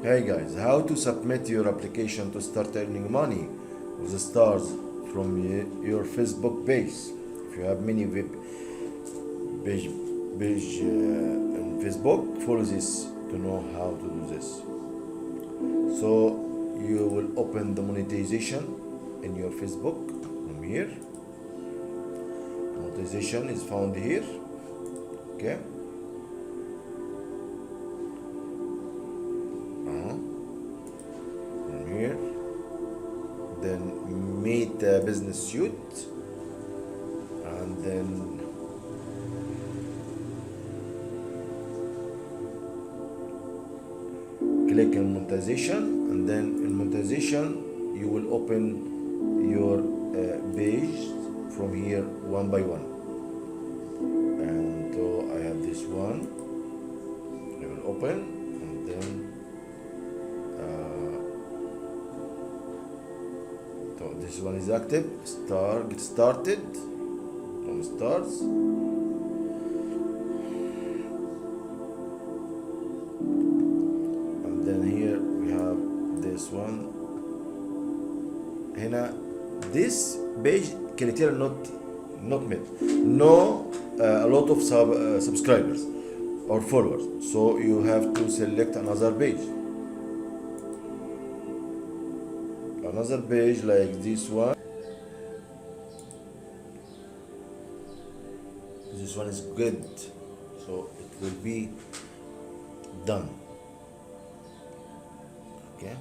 Hey guys, how to submit your application to start earning money with the stars from your Facebook page. If you have many web page on Facebook, follow this to know how to do this. So you will open the monetization in your Facebook from here. Monetization is found here. Okay. From here. Then meet a business suite, and then click on monetization, and then in monetization you will open your page from here one by one. And so I have this one, I will open, and then so this one is active. Get started from stars. And then here we have this one. هنا this page criteria not met. No a lot of subscribers or followers. So you have to select another page. Another page like this one. This one is good, so it will be done. Okay.